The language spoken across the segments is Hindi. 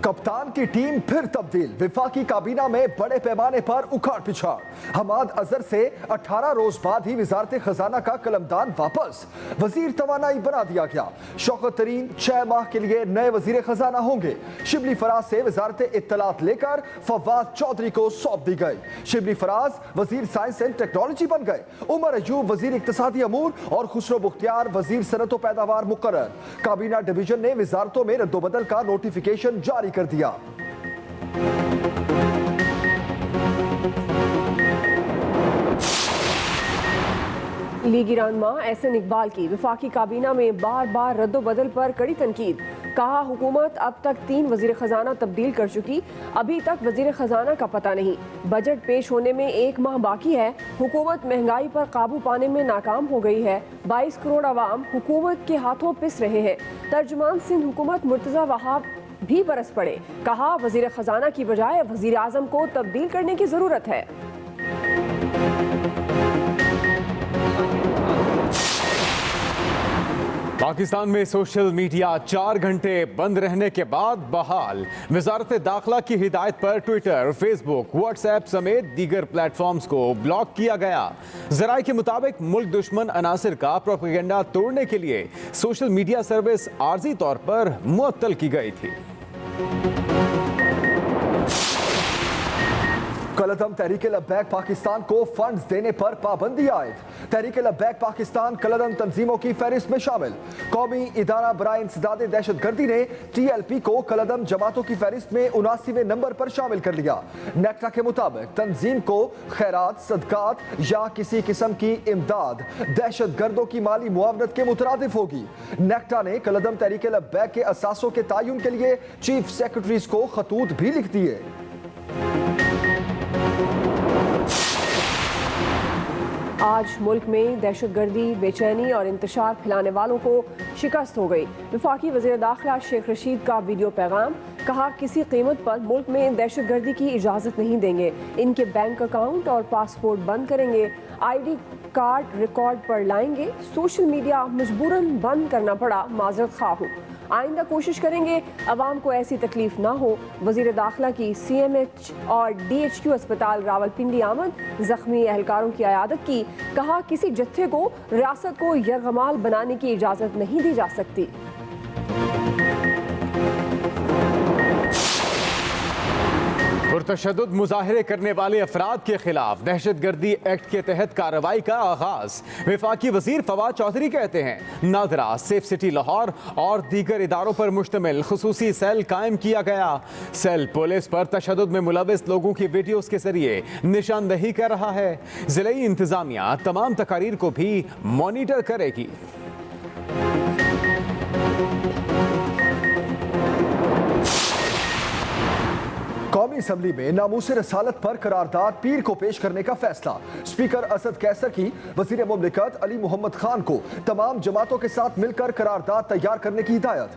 कप्तान की टीम फिर तब्दील, विफाकी काबीना में बड़े पैमाने पर उखाड़ पिछाड़। हमाद अजहर से 18 रोज बाद ही वजारत खजाना का कलमदान वापस, वजीर तवानाई बना दिया गया। शौकत तरीन 6 माह के लिए नए वजीर खजाना होंगे। शिबली फराज से वजारत इत्तलात लेकर फवाद चौधरी को सौंप दी गई। शिबली फराज वजीर साइंस एंड टेक्नोलॉजी बन गए। उमर अयूब वजीर इक्तिसादी अमूर और खुसरो बुख्तियार वजीर सनत व पैदावार मुकर्रर। काबीना डिवीजन ने वजारतों में रद्दोबदल का नोटिफिकेशन जारी कर दिया। लीगी रहनुमा एहसन इकबाल की वफाकी काबीना में बार बार रद्दोबदल पर कड़ी तनकीद। कहा हुकूमत अब तक 3 वजीर खजाना तब्दील कर चुकी, अभी तक वजीर खजाना का पता नहीं। बजट पेश होने में 1 माह बाकी है। हुकूमत महंगाई पर काबू पाने में नाकाम हो गई है। 22 करोड़ अवाम हुकूमत के हाथों पिस रहे हैं। तर्जुमान सिंध हुकूमत मुर्तजा वहाब भी बरस पड़े। कहा वजीर खजाना की बजाय वजीर आजम को तब्दील करने की जरूरत है। पाकिस्तान में सोशल मीडिया 4 घंटे बंद रहने के बाद बहाल। वजारत दाखिला की हिदायत पर ट्विटर, फेसबुक, व्हाट्सएप समेत दीगर प्लेटफॉर्म्स को ब्लॉक किया गया। जराये के मुताबिक मुल्क दुश्मन अनासिर का प्रोपेगेंडा तोड़ने के लिए सोशल मीडिया सर्विस आर्जी तौर पर मुअत्तल की गई थी। कलअदम तहरीक-ए-लब्बैक पाकिस्तान को फंड्स देने पर पाबंदी आयद। तहरीक-ए-लब्बैक पाकिस्तान कलअदम तंजीमों की फहरिस्त में शामिल। कौमी इदारा बराए इंसदाद दहशतगर्दी ने TLP को कलअदम जमातों की फहरिस्त में 79वें नंबर पर शामिल कर लिया। नेक्टा के मुताबिक तंजीम को खैरात, सदकात या किसी किस्म की इमदाद दहशतगर्दों की माली मुआवनत के मुतरादिफ होगी। नेक्टा ने कलअदम तहरीक-ए-लब्बैक के असासों के तयन के लिए चीफ सेक्रेटरीज को खतूत भी लिख दिए। आज मुल्क में दहशतगर्दी, बेचैनी और इंतशार फैलाने वालों को शिकस्त हो गई। वफाकी वज़ीर दाखिला शेख रशीद का वीडियो पैगाम। कहा किसी कीमत पर मुल्क में दहशतगर्दी की इजाज़त नहीं देंगे। इनके बैंक अकाउंट और पासपोर्ट बंद करेंगे। ID कार्ड रिकॉर्ड पर लाएंगे। सोशल मीडिया मजबूरन बंद करना पड़ा, माजरत खा हूँ। आइंदा कोशिश करेंगे अवाम को ऐसी तकलीफ ना हो। वज़ीर दाखिला की CMH और DHQ अस्पताल रावलपिंडी आमद, जख्मी एहलकारों की अयादत की। कहा किसी जत्थे को रियासत को यरगमाल बनाने की इजाज़त नहीं दी जा सकती। पुरतशद्दुद मुजाहरे करने वाले अफराद के खिलाफ दहशतगर्दी एक्ट के तहत कार्रवाई का आगाज। वफाकी वजीर फवाद चौधरी कहते हैं नादरा, सेफ सिटी लाहौर और दीगर इदारों पर मुश्तमिल खुसूसी सेल कायम किया गया। सेल पुलिस पर तशद्दुद में मुलविस लोगों की वीडियोस के जरिए निशानदही कर रहा है। जिले इंतजामिया तमाम तकारीर को भी मॉनिटर करेगी। कौमी असम्बली में नामूस रसालत पर करारदाद पीर को पेश करने का फैसला। स्पीकर असद कैसर की वजीर मुमलिकत अली मोहम्मद खान को तमाम जमातों के साथ मिलकर करारदाद तैयार करने की हिदायत।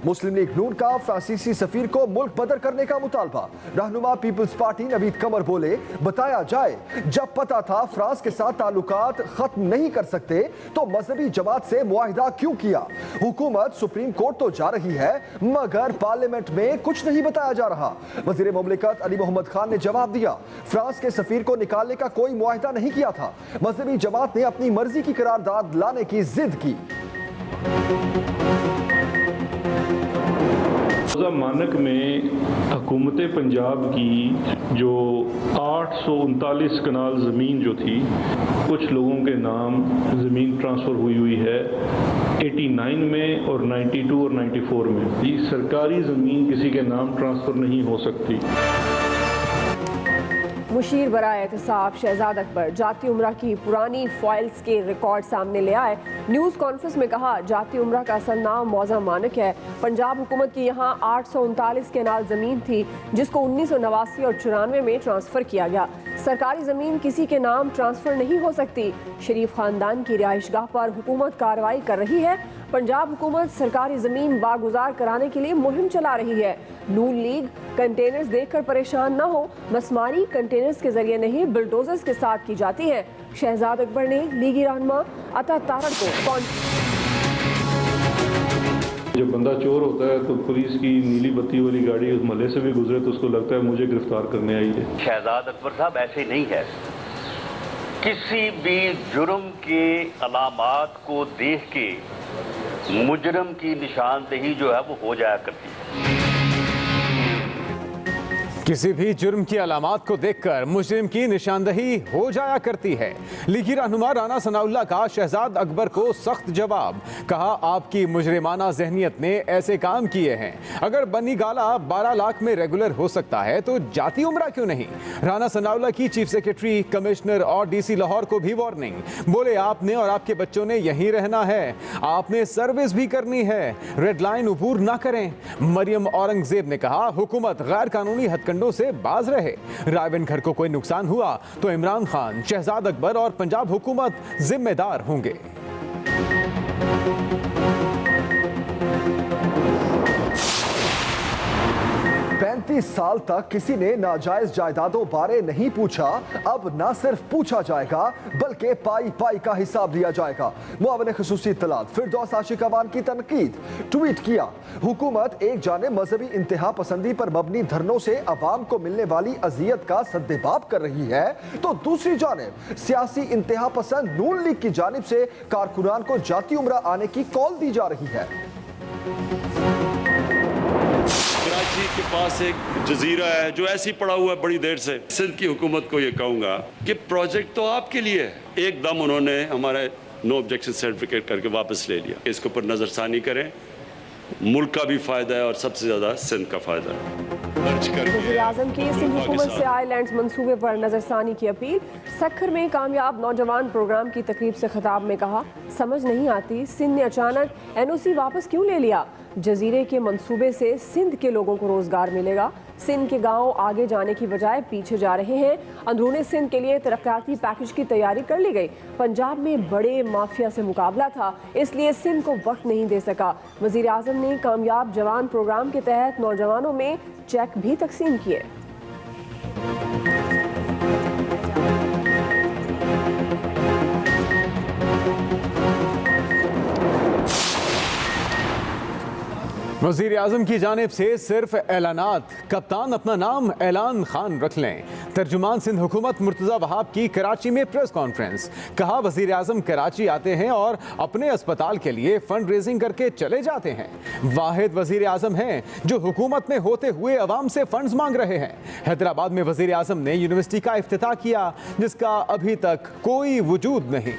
मुस्लिम लीग नून का फ्रांसीसी सफीर को मुल्क बदर करने का मुतालबा। रहनुमा पीपल्स पार्टी नवीद कमर बोले बताया जाए जब पता था फ्रांस के साथ ताल्लुकात खत्म नहीं कर सकते तो मजहबी जमात से मुआहिदा क्यों किया। हुकूमत सुप्रीम कोर्ट तो जा रही है मगर पार्लियामेंट में कुछ नहीं बताया जा रहा। वजीर मुमलिकत अली मोहम्मद खान ने जवाब दिया फ्रांस के सफीर को निकालने का कोई मुआहिदा नहीं किया था। मजहबी जमात ने अपनी मर्जी की करारदाद लाने की जिद की। मानक में हुकूमत पंजाब की जो 839 कनाल ज़मीन जो थी कुछ लोगों के नाम ज़मीन ट्रांसफ़र हुई है 89 में और 92 और 94 में। ये सरकारी ज़मीन किसी के नाम ट्रांसफ़र नहीं हो सकती। मुशीर बराए एहतसाब शहजाद अकबर जाती उम्रा की पुरानी फाइल्स के रिकॉर्ड सामने ले आए। न्यूज़ कॉन्फ्रेंस में कहा जाती उम्रा का असल नाम मौजा मानक है। पंजाब हुकूमत की यहाँ 839 केनाल ज़मीन थी जिसको 1989 और 94 में ट्रांसफ़र किया गया। सरकारी ज़मीन किसी के नाम ट्रांसफ़र नहीं हो सकती। शरीफ ख़ानदान की रिहाइशगाह पर हुकूमत कार्रवाई कर रही है। पंजाब हुकूमत सरकारी ज़मीन बागुजार कराने के लिए मुहिम चला रही है। नून लीग कंटेनर्स देखकर परेशान न हो, मसमारी कंटेनर्स के जरिए नहीं बुलडोजर्स के साथ की जाती है। शहजाद अकबर ने लीगी रहनुमा अता तारड़ को जब बंदा चोर होता है तो पुलिस की नीली बत्ती वाली गाड़ी उस महल्ले से भी गुजरे तो उसको लगता है मुझे गिरफ्तार करने आई है। शहजाद अकबर साहब ऐसे नहीं है। किसी भी जुर्म के अलामात को देख के मुजरम की निशानदेही जो है वो हो जाया करती है। किसी भी जुर्म की अलामात को देखकर मुजरिम की निशानदही हो जाया करती है। लीगी रहनुमा राना सनाउल्लाह का शहजाद अकबर को सख्त जवाब। कहा, आपकी मुजरिमाना जहनियत ने ऐसे काम किए हैं। अगर बनी गाला 12 लाख में रेगुलर हो सकता है तो जाती उम्रा क्यों नहीं। राना सनाउल्लाह की चीफ सेक्रेटरी, कमिश्नर और डीसी लाहौर को भी वार्निंग। बोले, आपने और आपके बच्चों ने यहीं रहना है, आपने सर्विस भी करनी है, रेड लाइन उबूर ना करें। मरियम औरंगजेब ने कहा, हुकूमत गैर कानूनी हथकंडों से बाज रहे। रायवन घर को कोई नुकसान हुआ तो इमरान खान, शहजाद अकबर और पंजाब हुकूमत जिम्मेदार होंगे। 35 साल तक किसी ने नाजायज जायदादों बारे नहीं पूछा। अब न सिर्फ पूछा जाएगा बल्कि पाई पाई का हिसाब लिया जाएगा। मुआविन खुसूसी इत्तलात फिरदौस आशिक अवान की तनकीद। ट्वीट किया, हुकूमत एक जानिब मजहबी इंतहा पसंदी पर मबनी धरनों से अवाम को मिलने वाली अजियत का सद्देबाब कर रही है तो दूसरी जानिब सियासी इंतहा पसंद नून लीग की जानिब से कारकुनान को जाती उम्रा आने की कॉल दी जा रही है। कराची के पास एक जजीरा है जो ऐसी पड़ा हुआ है बड़ी देर से। सिंध की हुकूमत को ये कहूँगा कि प्रोजेक्ट तो आपके लिए है। एकदम उन्होंने हमारे नो ऑब्जेक्शन सर्टिफिकेट करके वापस ले लिया। इसके ऊपर नजरसानी करें, मुल्क का भी फायदा है और सबसे ज्यादा सिंध का फायदा है। वज़ीर-ए-आज़म की सिंध हुकूमत से आइलैंड्स मंसूबे पर नजरसानी की अपील। सक्खर में कामयाब नौजवान प्रोग्राम की तकरीब से खिताब में कहा, समझ नहीं आती सिंध ने अचानक NOC वापस क्यों ले लिया। जजीरे के मंसूबे से सिंध के लोगों को रोजगार मिलेगा। सिंध के गांव आगे जाने की बजाय पीछे जा रहे हैं। अंदरूनी सिंध के लिए तरक्याती पैकेज की तैयारी कर ली गई। पंजाब में बड़े माफिया से मुकाबला था, इसलिए सिंध को वक्त नहीं दे सका। वज़ीर-ए-आज़म ने कामयाब जवान प्रोग्राम के तहत नौजवानों में चेक भी तकसीम किए। वज़ीर आज़म की जानिब से सिर्फ ऐलानात। कप्तान अपना नाम ऐलान खान रख लें। तर्जुमान सिंध हुकूमत मुर्तज़ा वहाब की कराची में प्रेस कॉन्फ्रेंस। कहा, वज़ीर आज़म कराची आते हैं और अपने अस्पताल के लिए फंड रेजिंग करके चले जाते हैं। वाहिद वज़ीर आज़म हैं जो हुकूमत में होते हुए अवाम से फंड्स मांग रहे हैं। हैदराबाद में वज़ीर आज़म ने यूनिवर्सिटी का इफ्तिताह किया जिसका अभी तक कोई वजूद नहीं।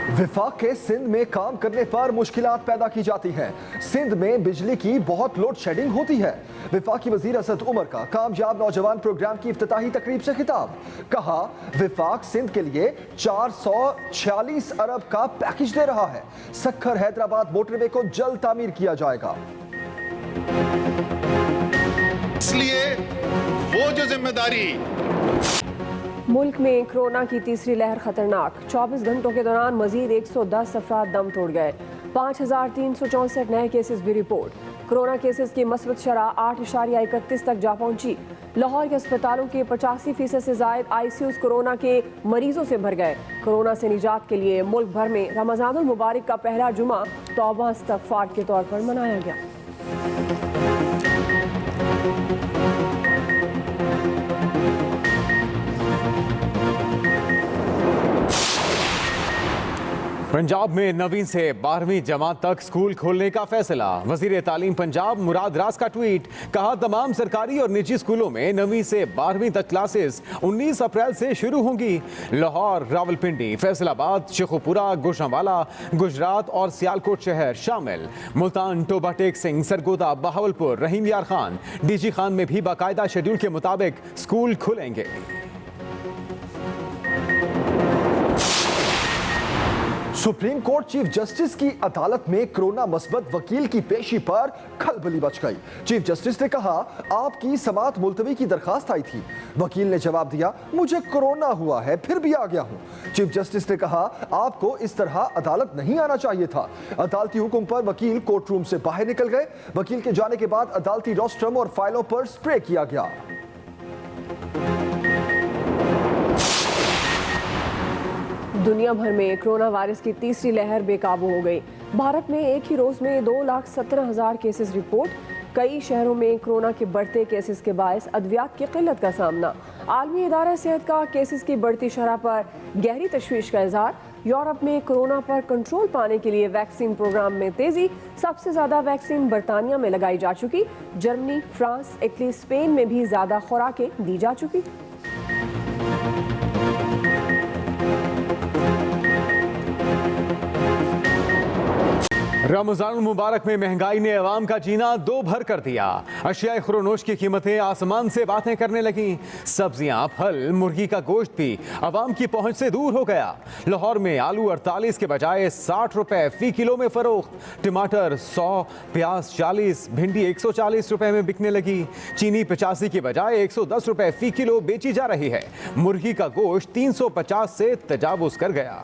विफाक के सिंध में काम करने पर मुश्किलात पैदा की जाती हैं। सिंध में बिजली की बहुत लोड शेडिंग होती है। विफाकी वजीर असद उमर का कामयाब नौजवान प्रोग्राम की इफ्तिताही तकरीब से खिताब। कहा, विफाक सिंध के लिए 446 अरब का पैकेज दे रहा है। सक्खर हैदराबाद मोटरवे को जल्द तामीर किया जाएगा। इसलिए वो जो जिम्मेदारी मुल्क में कोरोना की तीसरी लहर खतरनाक। 24 घंटों के दौरान मजीद 110 अफराद दम तोड़ गए। 5364 नए केसेस भी रिपोर्ट। कोरोना केसेस की मस्बत शरह 8.31 तक जा पहुंची। लाहौर के अस्पतालों के 85% से जायद ICUs कोरोना के मरीजों से भर गए। कोरोना से निजात के लिए मुल्क भर में रमजानुल मुबारक का पहला जुमा तौबा इस्तग़फ़ार के तौर पर मनाया गया। पंजाब में 9वीं से 12वीं जमात तक स्कूल खोलने का फैसला। वजीर तालीम पंजाब मुराद रास का ट्वीट। कहा, तमाम सरकारी और निजी स्कूलों में 9वीं से 12वीं तक क्लासेस 19 अप्रैल से शुरू होंगी। लाहौर, रावलपिंडी, फैसलाबाद, शेखुपुरा, गुजरांवाला, गुजरात और सियालकोट शहर शामिल। मुल्तान, टोबा टेक सिंह, सरगोदा, बहावलपुर, रहीम यार खान, DG खान में भी बाकायदा शेड्यूल के मुताबिक स्कूल खुलेंगे। सुप्रीम कोर्ट चीफ जस्टिस की अदालत में कोरोना मस्बत वकील की पेशी पर खलबली मच गई। चीफ जस्टिस ने कहा, आपकी समाअत मुलतवी की दरखास्त आई थी। वकील ने जवाब दिया, मुझे कोरोना हुआ है फिर भी आ गया हूं। चीफ जस्टिस ने कहा, आपको इस तरह अदालत नहीं आना चाहिए था। अदालती हुक्म पर वकील कोर्ट रूम से बाहर निकल गए। वकील के जाने के बाद अदालती रोस्ट्रम और फाइलों पर स्प्रे किया गया। दुनिया भर में कोरोना वायरस की तीसरी लहर बेकाबू हो गई। भारत में एक ही रोज में 2,17,000 केसेस रिपोर्ट। कई शहरों में कोरोना के बढ़ते केसेस के बायस अद्वियात की किल्लत का सामना। आलमी इदारा सेहत का केसेस की बढ़ती शरह पर गहरी तशवीश का इजहार। यूरोप में कोरोना पर कंट्रोल पाने के लिए वैक्सीन प्रोग्राम में तेजी। सबसे ज्यादा वैक्सीन बरतानिया में लगाई जा चुकी। जर्मनी, फ्रांस, इटली, स्पेन में भी ज्यादा खुराकें दी जा चुकी। रमजान मुबारक में महंगाई ने अवाम का जीना दो भर कर दिया। अशियाए खुरोनोश की कीमतें आसमान से बातें करने लगीं। सब्जियां, फल, मुर्गी का गोश्त भी अवाम की पहुंच से दूर हो गया। लाहौर में आलू 48 के बजाय 60 रुपए फी किलो में फरोख्त। टमाटर 100, प्याज 40, भिंडी 140 रुपए में बिकने लगी। चीनी 85 के बजाय 110 रुपए फी किलो बेची जा रही है। मुर्गी का गोश्त 350 से तजावुज कर गया।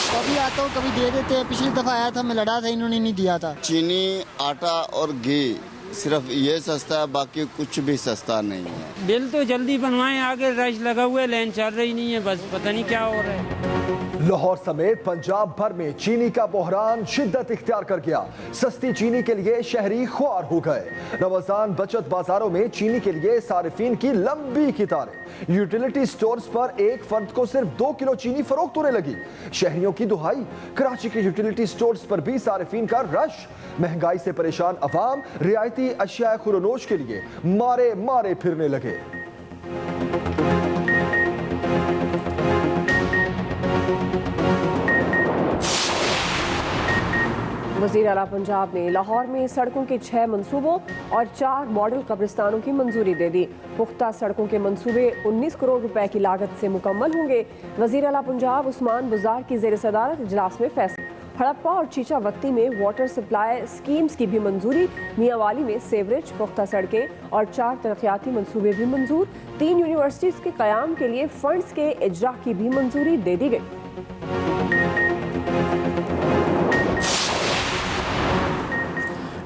कभी आता हूँ, कभी दे देते हैं। पिछली दफा आया था, मैं लड़ा था, इन्होंने नहीं दिया था। चीनी, आटा और घी सिर्फ ये सस्ता है, बाकी कुछ भी सस्ता नहीं है। बिल तो जल्दी बनवाएं, आगे रश लगा हुआ है, लाइन चल रही नहीं है, बस पता नहीं क्या हो रहा है। लाहौर समेत पंजाब भर में चीनी का बहरान शिद्दत इख्तियार कर गया। सस्ती चीनी के लिए शहरी ख्वार हो गए। रमजान बचत बाजारों में चीनी के लिए सारिफीन की लंबी कतारें। यूटिलिटी स्टोर्स पर एक फर्द को सिर्फ 2 किलो चीनी फरोख्त होने लगी। शहरियों की दुहाई। कराची के यूटिलिटी स्टोर्स पर भी सारिफीन का रश। महंगाई से परेशान अवाम रियायती अशिया खुरोनोश के लिए मारे मारे फिरने लगे। वज़ीर आला पंजाब ने लाहौर में सड़कों के 6 मंसूबों और 4 मॉडल कब्रिस्तानों की मंजूरी दे दी। पुख्ता सड़कों के मंसूबे 19 करोड़ रुपए की लागत से मुकम्मल होंगे। वज़ीर आला पंजाब उस्मान बुज़ार की ज़ेर सदारत इजलास में फैसला। हड़प्पा और चीचा वक्ती में वाटर सप्लाई स्कीम्स की भी मंजूरी। मियांवाली में सेवरेज, पुख्ता सड़कें और 4 तरक्याती मंसूबे भी मंजूर। 3 यूनिवर्सिटीज़ के क़याम के लिए फंड्स के इजरा की भी मंजूरी दे दी गई।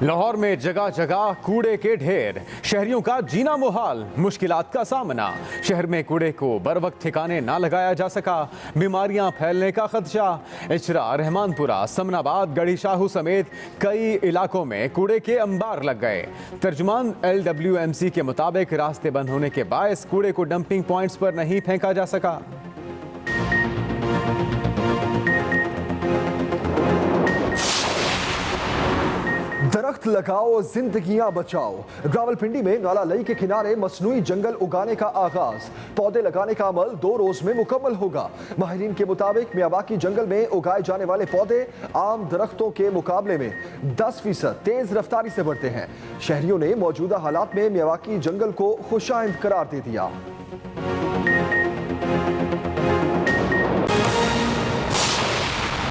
लाहौर में जगह जगह कूड़े के ढेर। शहरियों का जीना मुहाल, मुश्किलात का सामना। शहर में कूड़े को बर वक्त ठिकाने ना लगाया जा सका। बीमारियां फैलने का खदशा। इचरा, रहमानपुरा, समनाबाद, गढ़ी शाहू समेत कई इलाकों में कूड़े के अंबार लग गए। तर्जुमान LWMC के मुताबिक रास्ते बंद होने के बायस कूड़े को डंपिंग पॉइंट्स पर नहीं फेंका जा सका। दरख्त लगाओ, जिंदगियां बचाओ। रावलपिंडी में नाला लई के किनारे मसनूई जंगल उगाने का आगाज। पौधे लगाने का अमल 2 रोज में मुकम्मल होगा। माहिरीन के मुताबिक मियावाकी जंगल में उगाए जाने वाले पौधे आम दरख्तों के मुकाबले में 10% तेज रफ्तारी से बढ़ते हैं। शहरियों ने मौजूदा हालात में मियावाकी जंगल को खुशाइंद करार दे दिया।